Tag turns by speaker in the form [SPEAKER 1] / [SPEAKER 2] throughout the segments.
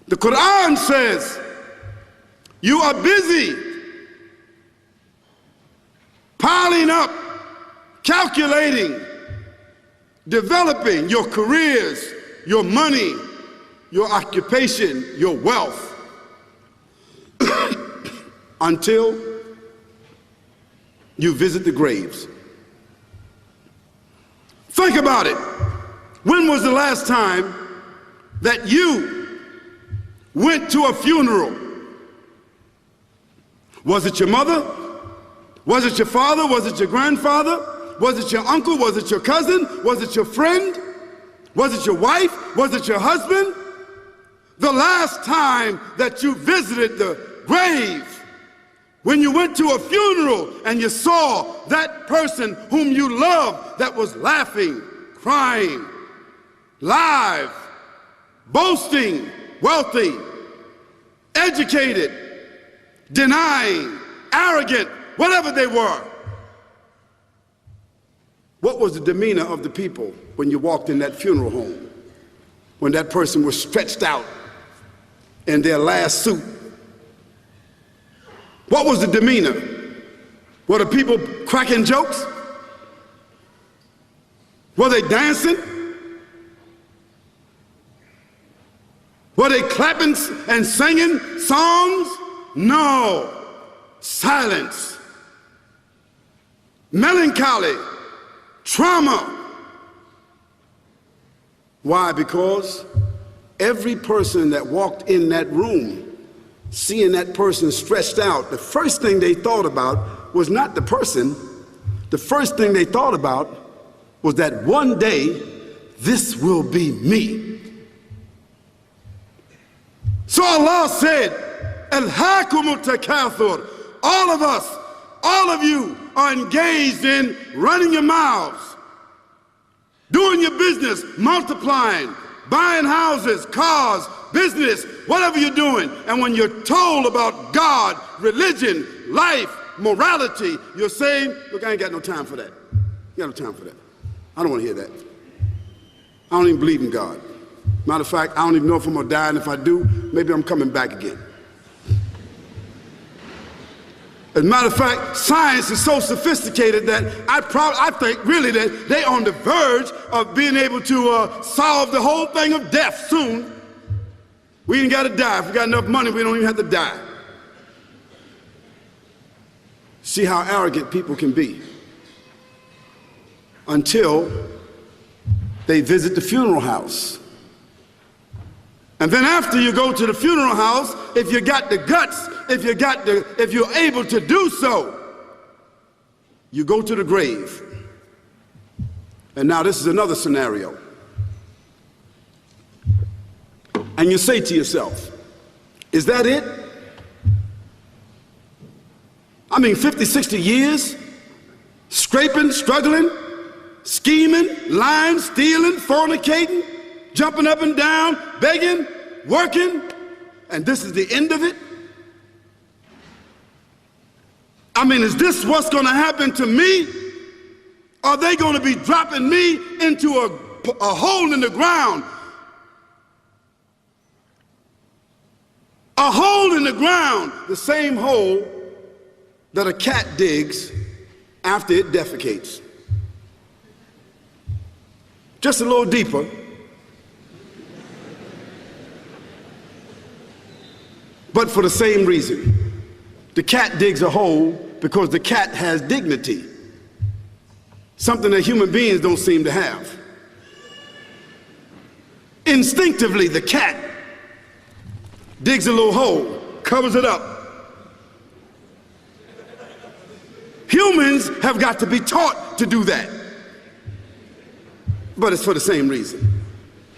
[SPEAKER 1] The Quran says you are busy piling up, calculating, developing your careers, your money, your occupation, your wealth, until you visit the graves. Think about it. When was the last time that you went to a funeral? Was it your mother? Was it your father? Was it your grandfather? Was it your uncle? Was it your cousin? Was it your friend? Was it your wife? Was it your husband? The last time that you visited the grave, when you went to a funeral and you saw that person whom you loved that was laughing, crying, live, boasting, wealthy, educated, denying, arrogant, whatever they were. What was the demeanor of the people when you walked in that funeral home? When that person was stretched out in their last suit? What was the demeanor? Were the people cracking jokes? Were they dancing? Were they clapping and singing songs? No. Silence. Melancholy. Trauma. Why? Because every person that walked in that room, seeing that person stretched out, the first thing they thought about was not the person. The first thing they thought about was that one day this will be me. So Allah said, Alhaakumut takathur. All of us, all of you are engaged in running your mouths, doing your business, multiplying, buying houses, cars, business, whatever you're doing. And when you're told about God, religion, life, morality, you're saying, look, I ain't got no time for that. I got no time for that. I don't want to hear that. I don't even believe in God. Matter of fact, I don't even know if I'm going to die, and if I do, maybe I'm coming back again. As a matter of fact, science is so sophisticated that I think really that they're on the verge of being able to solve the whole thing of death soon. We ain't got to die. If we got enough money, we don't even have to die. See how arrogant people can be until they visit the funeral house. And then after you go to the funeral house, if you got the guts, if you're able to do so, you go to the grave. And now this is another scenario. And you say to yourself, is that it? I mean, 50, 60 years, scraping, struggling, scheming, lying, stealing, fornicating, jumping up and down, begging, working, and this is the end of it? I mean, is this what's going to happen to me? Are they going to be dropping me into a hole in the ground? A hole in the ground, the same hole that a cat digs after it defecates. Just a little deeper. But for the same reason. The cat digs a hole because the cat has dignity. Something that human beings don't seem to have. Instinctively, the cat digs a little hole, covers it up. Humans have got to be taught to do that. But it's for the same reason.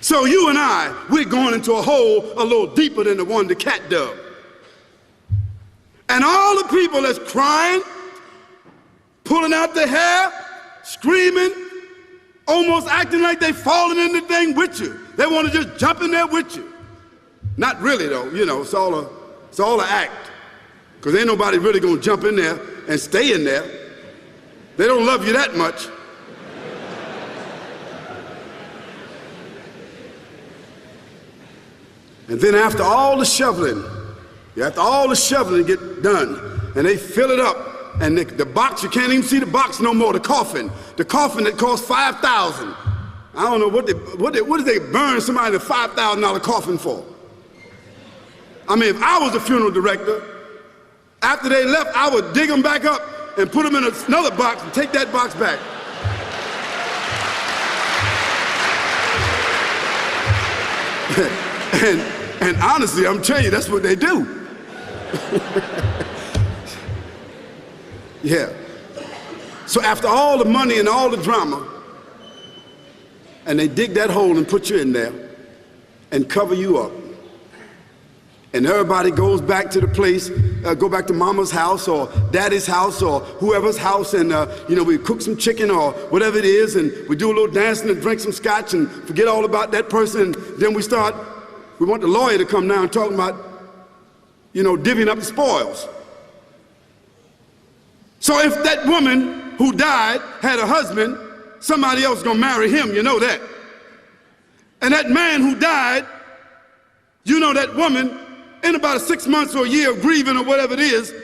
[SPEAKER 1] So you and I, we're going into a hole a little deeper than the one the cat dug. And all the people that's crying, pulling out their hair, screaming, almost acting like they falling in the thing with you. They want to just jump in there with you. Not really though, you know, it's all an act. Because ain't nobody really gonna jump in there and stay in there. They don't love you that much. And then after all the shoveling get done, and they fill it up, and the box, you can't even see the box no more, the coffin that cost $5,000. I don't know what did they burn somebody in a $5,000 coffin for? I mean, if I was a funeral director, after they left, I would dig them back up and put them in another box and take that box back. and honestly, I'm telling you, that's what they do. Yeah. So after all the money and all the drama, and they dig that hole and put you in there and cover you up, and everybody goes back to the place, go back to mama's house or daddy's house or whoever's house, and we cook some chicken or whatever it is, and we do a little dancing and drink some scotch and forget all about that person, and then we want the lawyer to come now and talk about, divvying up the spoils. So if that woman who died had a husband, somebody else is gonna marry him, you know that. And that man who died, that woman, in about 6 months or a year of grieving or whatever it is,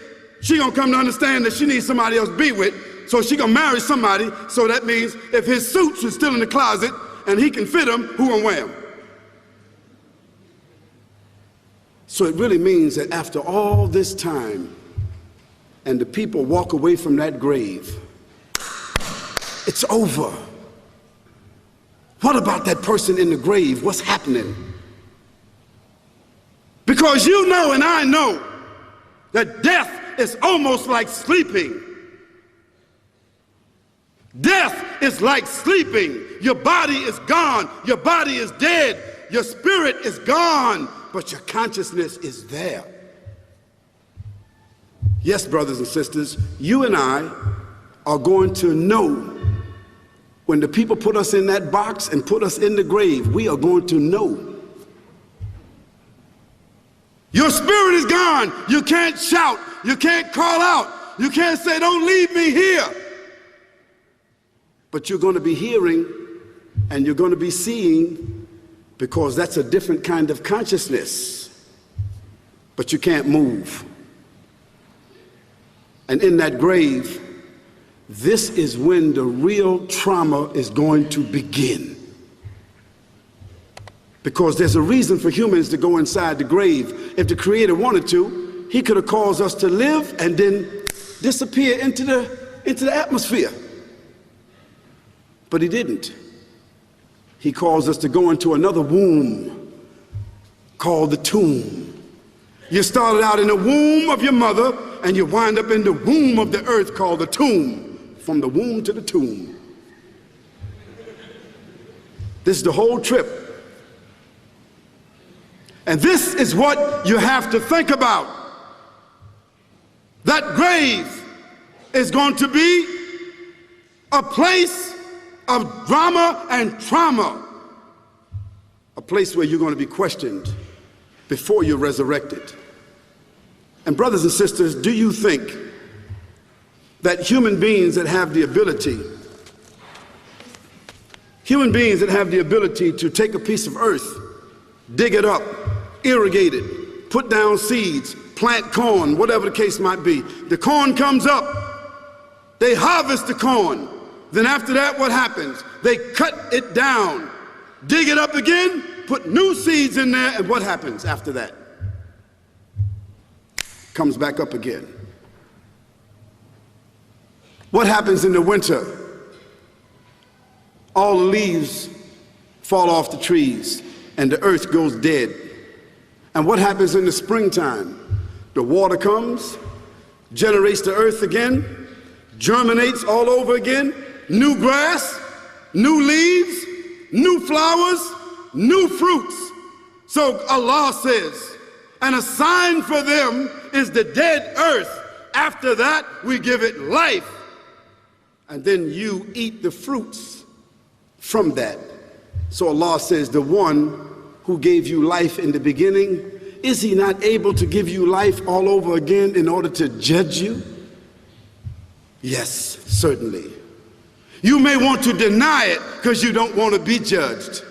[SPEAKER 1] she gonna come to understand that she needs somebody else to be with, so she gonna marry somebody. So that means if his suits are still in the closet and he can fit them, who gonna wear them? So it really means that after all this time, and the people walk away from that grave, it's over. What about that person in the grave? What's happening? Because you know and I know that death is almost like sleeping. Death is like sleeping. Your body is gone. Your body is dead. Your spirit is gone, but your consciousness is there. Yes, brothers and sisters, you and I are going to know when the people put us in that box and put us in the grave. We are going to know. Your spirit is gone. You can't shout. You can't call out. You can't say, "Don't leave me here." But you're going to be hearing and you're going to be seeing, because that's a different kind of consciousness. But you can't move. And in that grave, this is when the real trauma is going to begin. Because there's a reason for humans to go inside the grave. If the Creator wanted to, he could have caused us to live and then disappear into the atmosphere. But he didn't. He caused us to go into another womb called the tomb. You started out in the womb of your mother, and you wind up in the womb of the earth called the tomb. From the womb to the tomb. This is the whole trip. And this is what you have to think about. That grave is going to be a place of drama and trauma. A place where you're going to be questioned before you're resurrected. And brothers and sisters, do you think that human beings that have the ability to take a piece of earth, dig it up, irrigate it, put down seeds, plant corn, whatever the case might be. The corn comes up, they harvest the corn. Then after that, what happens? They cut it down, dig it up again, put new seeds in there, and what happens after that? Comes back up again. What happens in the winter? All the leaves fall off the trees and the earth goes dead. And what happens in the springtime? The water comes, generates the earth again, germinates all over again, new grass, new leaves, new flowers, new fruits. So Allah says, and a sign for them is the dead earth. After that, we give it life. And then you eat the fruits from that. So Allah says, the one who gave you life in the beginning, is he not able to give you life all over again in order to judge you? Yes, certainly. You may want to deny it because you don't want to be judged.